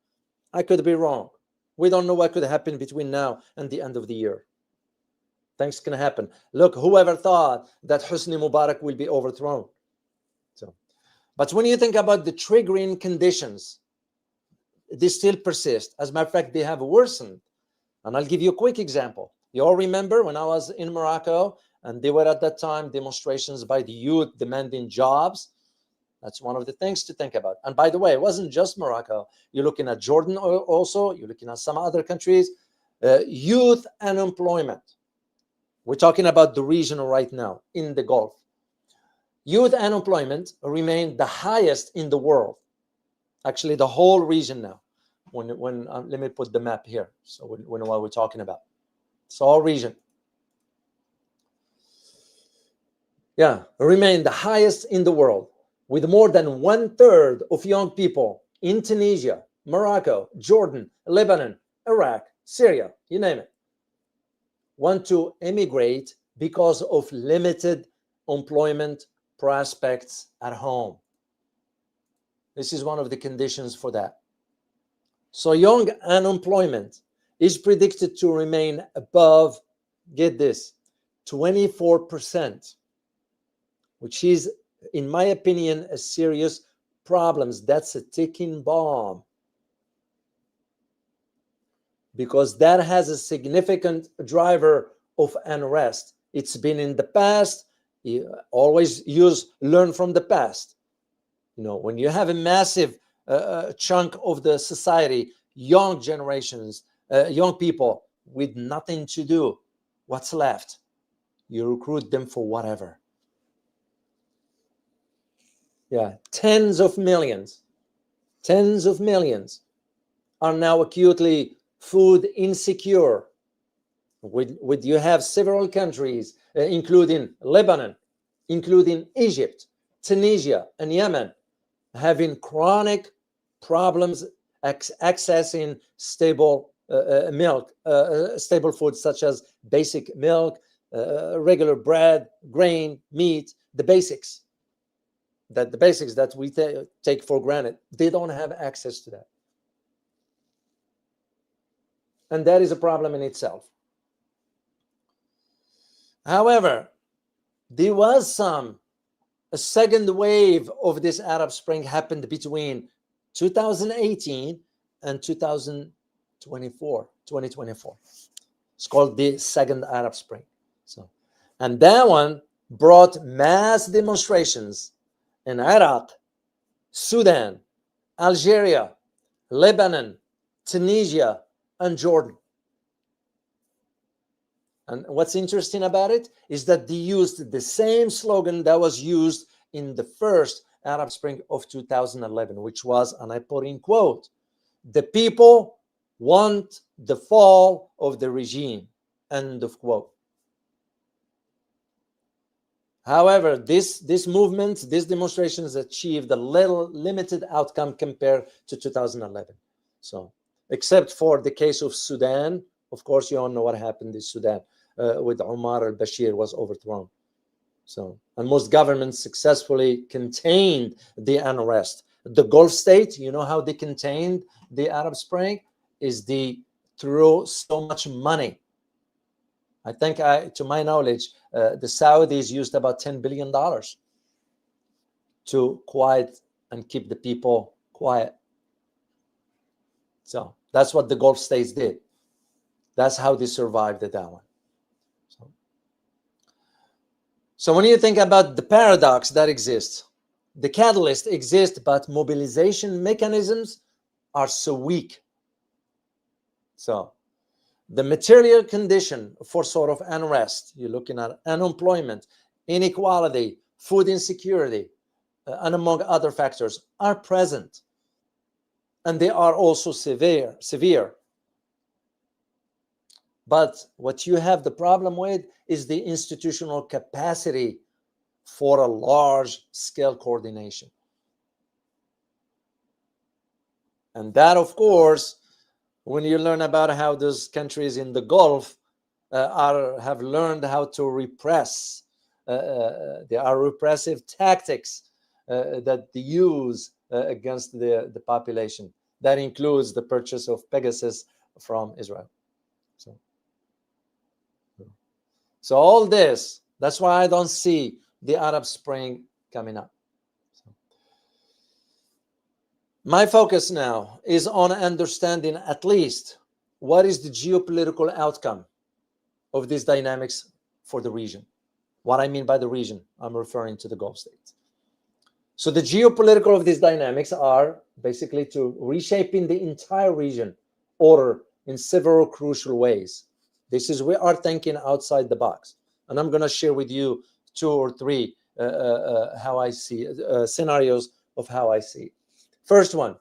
I could be wrong. We don't know what could happen between now and the end of the year. Things can happen. Look, whoever thought that Hosni Mubarak will be overthrown? So, but when you think about the triggering conditions, they still persist. As a matter of fact, they have worsened. And I'll give you a quick example. You all remember when I was in Morocco, and they were at that time demonstrations by the youth demanding jobs. That's one of the things to think about. And by the way, it wasn't just Morocco. You're looking at Jordan also. You're looking at some other countries. Youth unemployment. We're talking about the region right now in the Gulf. Youth unemployment remained the highest in the world. Actually, the whole region now. Let me put the map here, so we know what we're talking about. It's all region. Yeah, remained the highest in the world, with more than 1/3 of young people in Tunisia, Morocco, Jordan, Lebanon, Iraq, Syria, you name it, want to emigrate because of limited employment prospects at home. This is one of the conditions for that. So young unemployment is predicted to remain above, get this, 24%, which is, in my opinion, a serious problem. That's a ticking bomb, because that has a significant driver of unrest. It's been in the past. You always learn from the past. You know, when you have a massive chunk of the society, young generations, young people with nothing to do, what's left? You recruit them for whatever. Yeah, tens of millions are now acutely food insecure. With you have several countries, including Lebanon, including Egypt, Tunisia, and Yemen, having chronic problems accessing stable milk, stable foods such as basic milk, regular bread, grain, meat, the basics that we take for granted. They don't have access to that. And that is a problem in itself. However, there was a second wave of this Arab Spring happened between 2018 and 2024. It's called the Second Arab Spring. So, and that one brought mass demonstrations in Iraq, Sudan, Algeria, Lebanon, Tunisia, and Jordan. And what's interesting about it is that they used the same slogan that was used in the first Arab Spring of 2011, which was, and I put in quote, "The people want the fall of the regime," end of quote. However, this movement, these demonstrations achieved a little limited outcome compared to 2011. So, except for the case of Sudan, of course, you all know what happened in Sudan with Omar al-Bashir was overthrown. So, and most governments successfully contained the unrest. The Gulf state, you know how they contained the Arab Spring? Is through so much money. I think, to my knowledge, the Saudis used about $10 billion to quiet and keep the people quiet. So that's what the Gulf states did. That's how they survived that one. So when you think about the paradox that exists, the catalyst exists, but mobilization mechanisms are so weak. So the material condition for sort of unrest, you're looking at unemployment, inequality, food insecurity, and among other factors, are present. And they are also severe. But what you have the problem with is the institutional capacity for a large-scale coordination. And that, of course, when you learn about how those countries in the Gulf have learned how to repress, there are repressive tactics that they use against the population. That includes the purchase of Pegasus from Israel. So all this, that's why I don't see the Arab Spring coming up. My focus now is on understanding at least what is the geopolitical outcome of these dynamics for the region. What I mean by the region, I'm referring to the Gulf states. So the geopolitical of these dynamics are basically to reshaping the entire region order in several crucial ways. This is, we are thinking outside the box. And I'm going to share with you 2 or 3 how I see scenarios of how I see it. First one,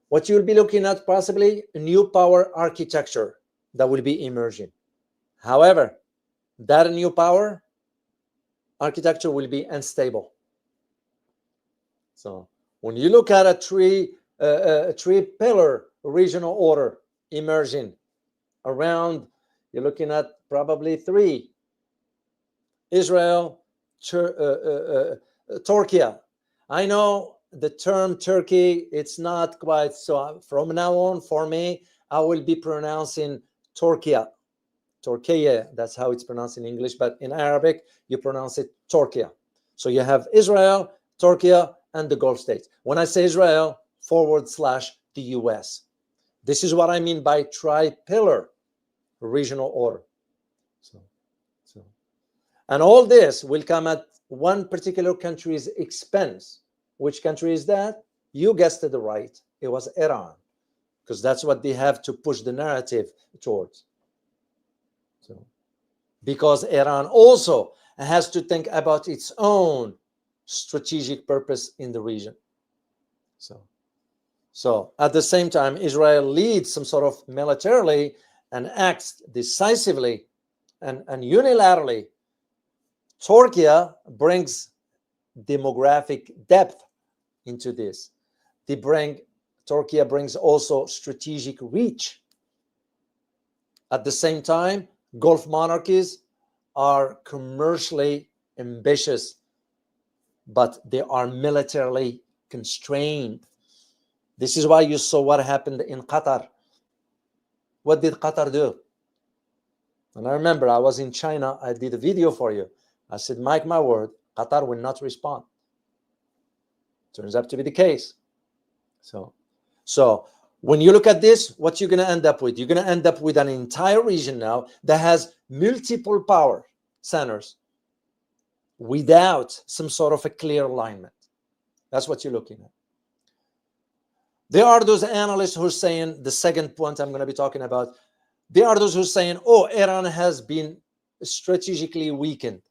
what you'll be looking at possibly a new power architecture that will be emerging. However, that new power architecture will be unstable. So when you look at a three-pillar regional order emerging around, you're looking at probably 3: Israel, Turkey. I know the term Turkey, it's not quite, so from now on, for me, I will be pronouncing Turkey. That's how it's pronounced in English, but in Arabic, you pronounce it Turkey. So you have Israel, Turkey, and the Gulf states. When I say Israel, / the US. This is what I mean by tri-pillar regional order. And all this will come at one particular country's expense. Which country is that? You guessed it right. It was Iran, because that's what they have to push the narrative towards. So, because Iran also has to think about its own strategic purpose in the region. So at the same time, Israel leads some sort of militarily and acts decisively and unilaterally. Turkey brings demographic depth into this. Turkey brings also strategic reach. At the same time, Gulf monarchies are commercially ambitious, but they are militarily constrained. This is why you saw what happened in Qatar. What did Qatar do? And I remember I was in China, I did a video for you. I said, mark my word, Qatar will not respond. Turns out to be the case. So When you look at this, what you're going to end up with? You're going to end up with an entire region now that has multiple power centers without some sort of a clear alignment. That's what you're looking at. There are those analysts who are saying, the second point I'm going to be talking about, there are those who are saying, oh, Iran has been strategically weakened,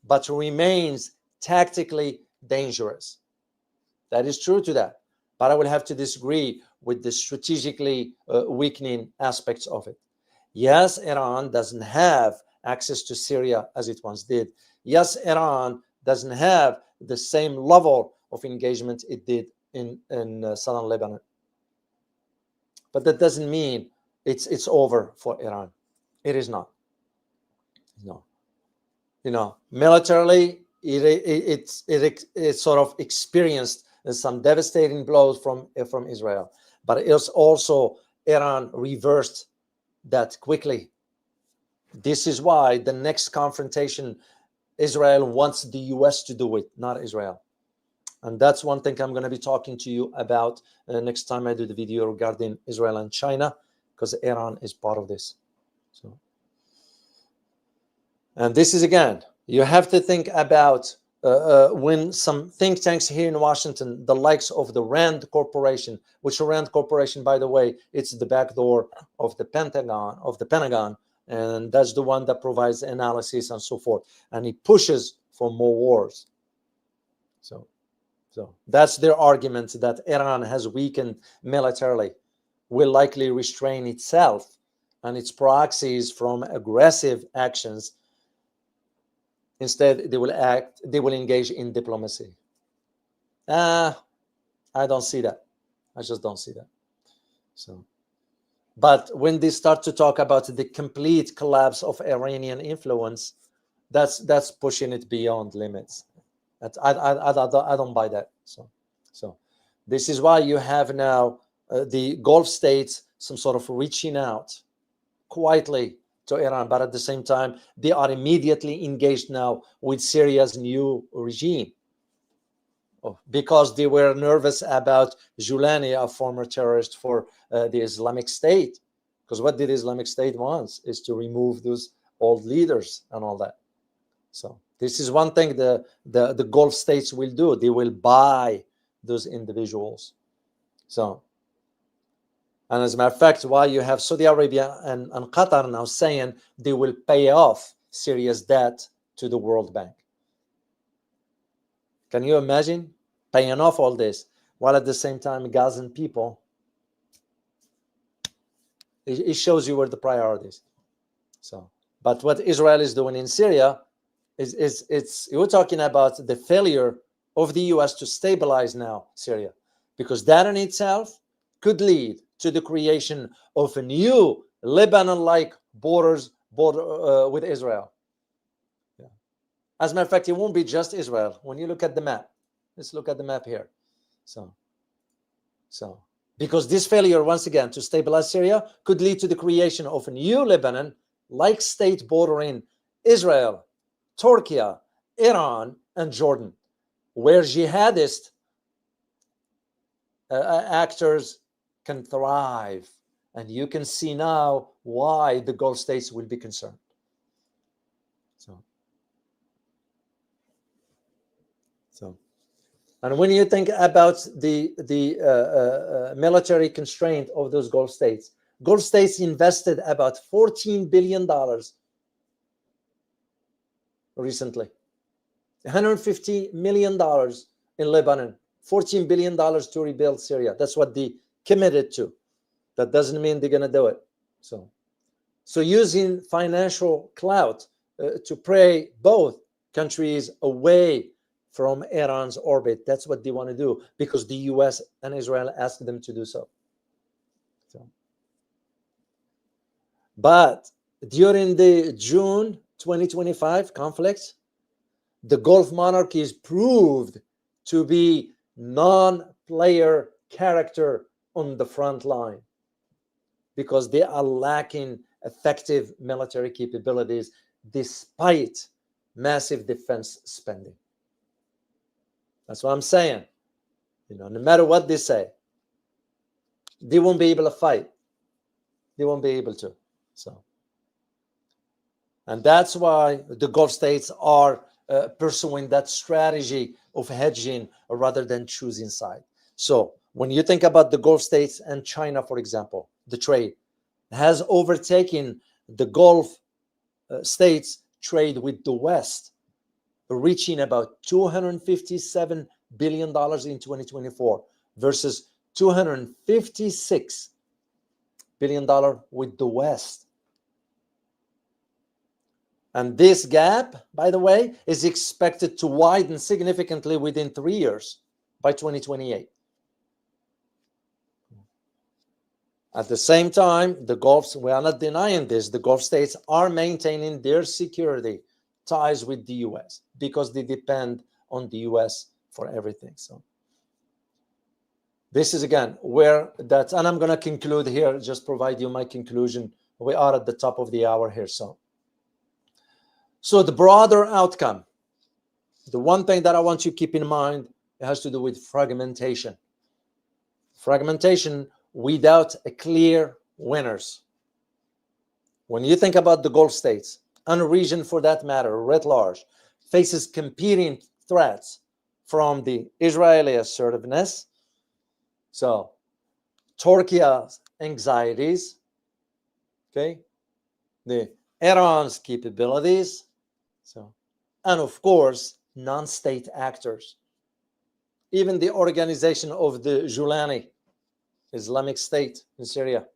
but remains tactically dangerous. That is true to that. But I will have to disagree with the strategically weakening aspects of it. Yes, Iran doesn't have access to Syria as it once did. Yes, Iran doesn't have the same level of engagement it did in southern Lebanon. But that doesn't mean it's over for Iran. It is not. No. You know, militarily, it sort of experienced some devastating blows from Israel. But it's also Iran reversed that quickly. This is why the next confrontation, Israel wants the US to do it, not Israel. And that's one thing I'm going to be talking to you about next time I do the video regarding Israel and China, because Iran is part of this. So, and this is, again, you have to think about when some think tanks here in Washington, the likes of the Rand Corporation, which Rand Corporation, by the way, it's the back door of the Pentagon, and that's the one that provides analysis and so forth, and it pushes for more wars. So that's their argument, that Iran has weakened militarily, will likely restrain itself and its proxies from aggressive actions. Instead, they will engage in diplomacy. I don't see that. I just don't see that. So, but when they start to talk about the complete collapse of Iranian influence, that's pushing it beyond limits. I don't buy that. So this is why you have now the Gulf states some sort of reaching out quietly to Iran, but at the same time, they are immediately engaged now with Syria's new regime, because they were nervous about Julani, a former terrorist for the Islamic State. Because what did Islamic State wants is to remove those old leaders and all that. So this is one thing the Gulf states will do. They will buy those individuals. So, and as a matter of fact, why you have Saudi Arabia and Qatar now saying they will pay off Syria's debt to the World Bank. Can you imagine paying off all this while at the same time Gazan people? It shows you where the priorities. So, but what Israel is doing in Syria is you're talking about the failure of the US to stabilize now Syria, because that in itself could lead to the creation of a new Lebanon-like border with Israel. Yeah. As a matter of fact, it won't be just Israel. When you look at the map, let's look at the map here. So because this failure, once again, to stabilize Syria could lead to the creation of a new Lebanon-like state bordering Israel, Turkey, Iran, and Jordan, where jihadist actors can thrive. And you can see now why the Gulf states will be concerned. So, and when you think about the military constraint of those Gulf states invested about $14 billion recently, $150 million in Lebanon, $14 billion to rebuild Syria. That's what they committed to. That doesn't mean they're going to do it. So using financial clout to pray both countries away from Iran's orbit, that's what they want to do, because the US and Israel asked them to do so. But during the June 2025 conflicts, the Gulf monarchies proved to be non-player character on the front line, because they are lacking effective military capabilities despite massive defense spending. That's what I'm saying. No matter what they say. they won't be able to fight. They won't be able to. So, and that's why the Gulf states are pursuing that strategy of hedging rather than choosing side. So when you think about the Gulf states and China, for example, the trade has overtaken the Gulf states trade with the West, reaching about $257 billion in 2024 versus $256 billion with the West. And this gap, by the way, is expected to widen significantly within 3 years by 2028. At the same time, the Gulf, we are not denying this, the Gulf states are maintaining their security ties with the US because they depend on the US for everything. So this is again where that's, and I'm going to conclude here, just provide you my conclusion. We are at the top of the hour here. So the broader outcome, the one thing that I want you to keep in mind, it has to do with fragmentation. Fragmentation without a clear winners. When you think about the Gulf states, and a region for that matter, writ large, faces competing threats from the Israeli assertiveness, so Turkey's anxieties, okay, the Iran's capabilities, so, and of course, non-state actors. Even the organization of the Julani Islamic State in Syria.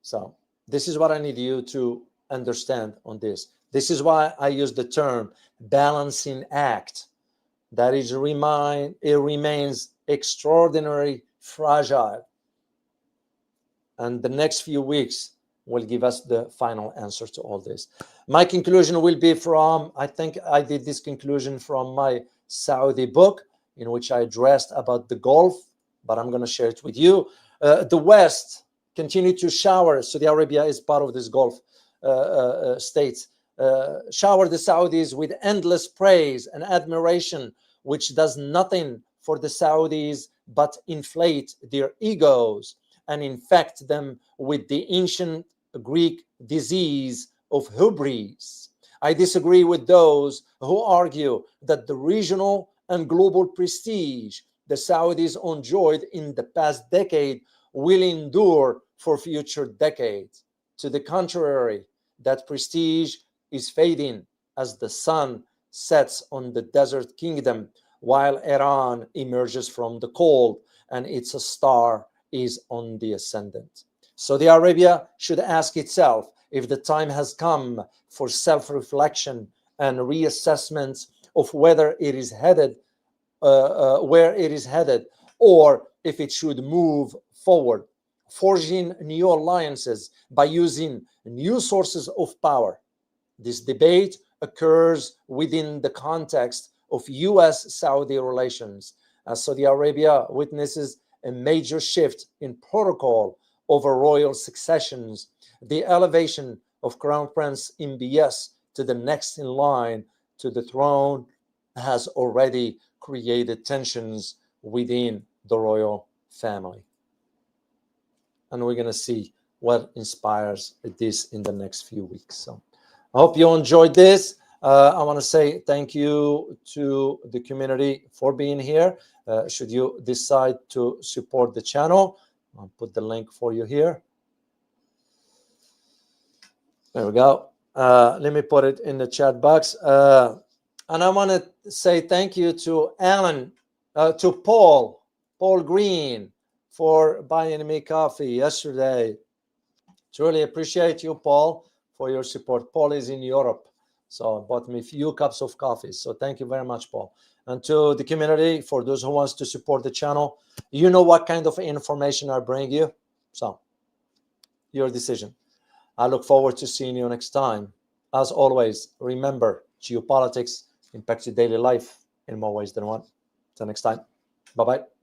So this is what I need you to understand on this. This is why I use the term balancing act. That is, it remains extraordinarily fragile. And the next few weeks will give us the final answer to all this. My conclusion will be from, I think I did this conclusion from my Saudi book, in which I addressed about the Gulf, but I'm going to share it with you. The West continue to shower. Saudi Arabia is part of this Gulf states. Shower the Saudis with endless praise and admiration, which does nothing for the Saudis but inflate their egos and infect them with the ancient Greek disease of hubris. I disagree with those who argue that the regional and global prestige the Saudis enjoyed in the past decade will endure for future decades. To the contrary, that prestige is fading as the sun sets on the desert kingdom, while Iran emerges from the cold and its star is on the ascendant. Saudi Arabia should ask itself if the time has come for self-reflection and reassessment of whether it is headed where it is headed, or if it should move forward, forging new alliances by using new sources of power. This debate occurs within the context of US-Saudi relations, as Saudi Arabia witnesses a major shift in protocol over royal successions, the elevation of Crown Prince MBS to the next in line to the throne has already created tensions within the royal family. And we're going to see what inspires this in the next few weeks. So I hope you enjoyed this. I want to say thank you to the community for being here. Should you decide to support the channel, I'll put the link for you here. There we go. Let me put it in the chat box. And I want to say thank you to Alan, to Paul Green, for buying me coffee yesterday. Truly appreciate you, Paul, for your support. Paul is in Europe, so bought me a few cups of coffee. So thank you very much, Paul. And to the community, for those who wants to support the channel, you know what kind of information I bring you. So your decision. I look forward to seeing you next time. As always, remember, geopolitics impacts your daily life in more ways than one. Till next time. Bye-bye.